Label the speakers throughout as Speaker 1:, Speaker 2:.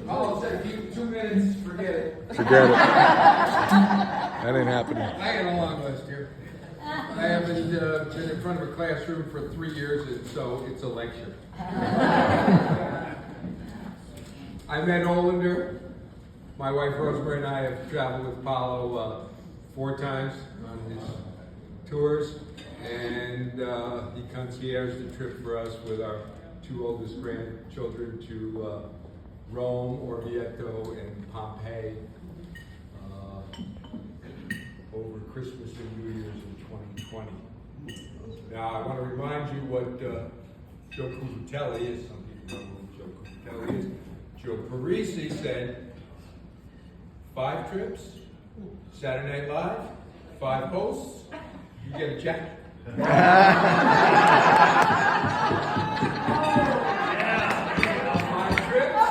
Speaker 1: I'll say 2 minutes, forget it.
Speaker 2: Forget it. That ain't happening.
Speaker 1: I got a long list here. I haven't been in front of a classroom for 3 years, and so it's a lecture. I'm Ed Olender. My wife Rosemary and I have traveled with Paulo 4 times on his tours, and he concierged the trip for us with our 2 oldest grandchildren to Rome, Orvieto, and Pompeii over Christmas and New Year's in 2020. Now, I want to remind you what Joe Cuvatelli is. Some people know who Joe Cuvatelli is. Joe Parisi said, 5 trips, Saturday Night Live, 5 hosts, you get a jacket. 5 trips,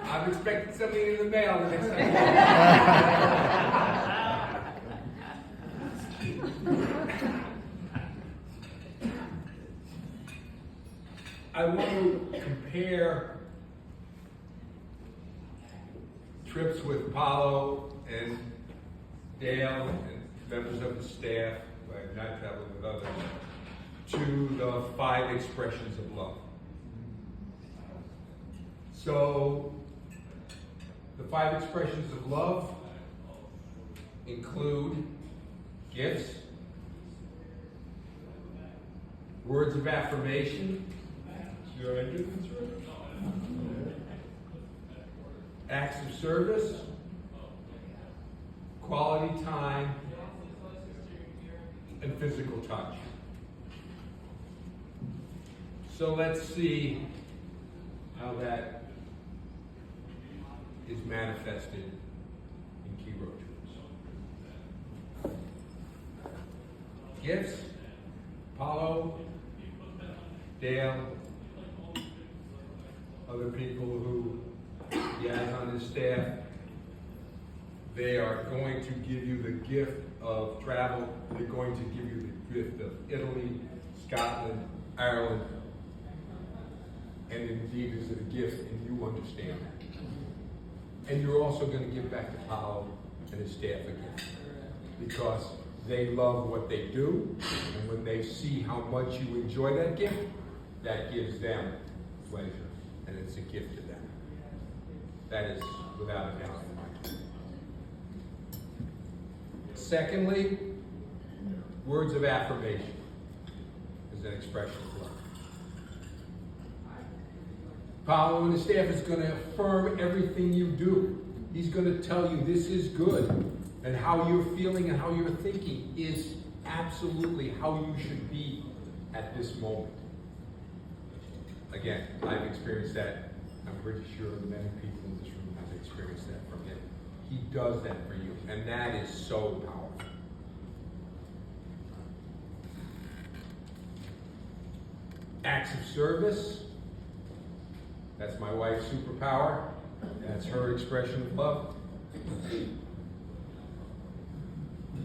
Speaker 1: I'm expecting something in the mail the next time. I want to compare trips with Paulo and Dale and members of the staff, who I have not traveled with others, to the 5 expressions of love. So, the 5 expressions of love include gifts, words of affirmation, acts of service, quality time, and physical touch. So let's see how that is manifested in Keyrow Tours. Gifts, Paulo, Dale, other people who he has on his staff, they are going to give you the gift of travel. They're going to give you the gift of Italy, Scotland, Ireland, and indeed is it a gift, and you understand that. And you're also going to give back to Paulo and his staff a gift, because they love what they do, and when they see how much you enjoy that gift, that gives them pleasure, and it's a gift to them. That is without a doubt in my mind. Secondly, words of affirmation is an expression of love. Paulo and his staff is going to affirm everything you do. He's going to tell you this is good, and how you're feeling and how you're thinking is absolutely how you should be at this moment. Again, I've experienced that. I'm pretty sure many people in this room have experienced that from him. He does that for you, and that is so powerful. Acts of service. That's my wife's superpower. That's her expression of love.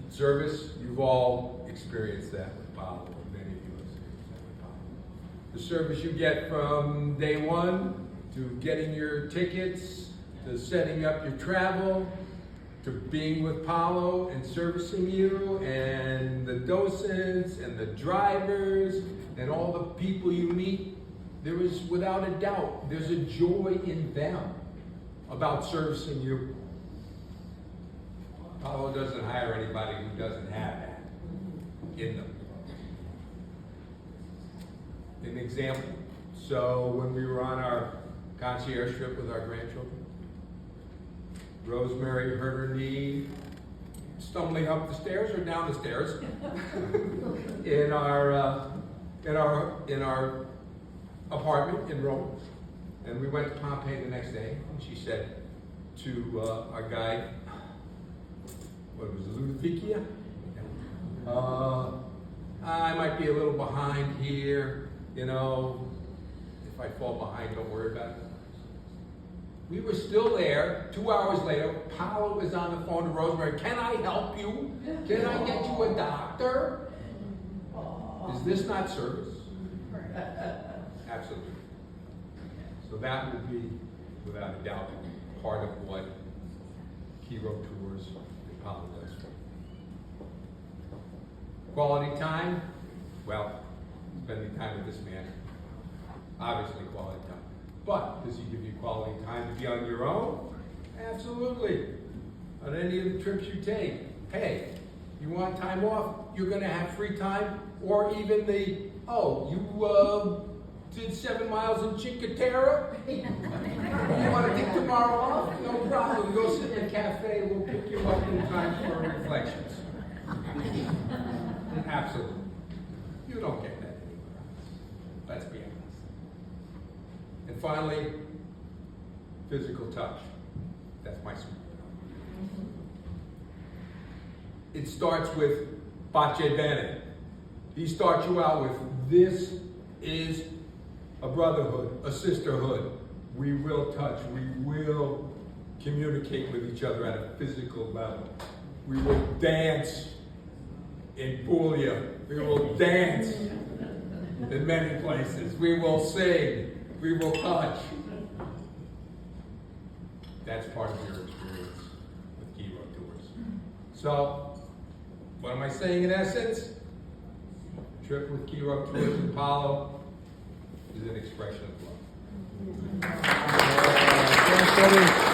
Speaker 1: Service, you've all experienced that with Paulo. Many of you have experienced that with Paulo. The service you get from day one, to getting your tickets, to setting up your travel, to being with Paulo and servicing you, and the docents and the drivers and all the people you meet, there is, without a doubt, there's a joy in them about servicing you. Paulo doesn't hire anybody who doesn't have that in them. An example, so when we were on our concierge trip with our grandchildren, Rosemary hurt her knee stumbling up the stairs or down the stairs in our apartment in Rome, and we went to Pompeii the next day. And she said to our guide, what was it, Ludovicia? I might be a little behind here, you know. If I fall behind, don't worry about it. We were still there. 2 hours later, Paulo is on the phone to Rosemary. Can I help you? Can I get you a doctor? Is this not service? Absolutely. So that will be, without a doubt, part of what Keyrow Tours and Apollo does. Quality time, well, spending time with this man, obviously quality time. But does he give you quality time to be on your own? Absolutely. On any of the trips you take, hey, you want time off, you're gonna have free time, or even you did 7 miles in Cinque Terre? You wanna take tomorrow off? No problem, go sit in a cafe, we'll pick you up in time for reflections. Absolutely. You don't get that anywhere else. Let's be honest. And finally, physical touch. That's my sweet. It starts with Pace Bene. He starts you out with, this is a brotherhood, a sisterhood. We will touch, we will communicate with each other at a physical level. We will dance in Puglia. We will dance in many places. We will sing. We will touch. That's part of your experience with Keyrow Tours. So, what am I saying in essence? A trip with Keyrow Tours and Apollo is an expression of love.
Speaker 2: Thanks, buddy.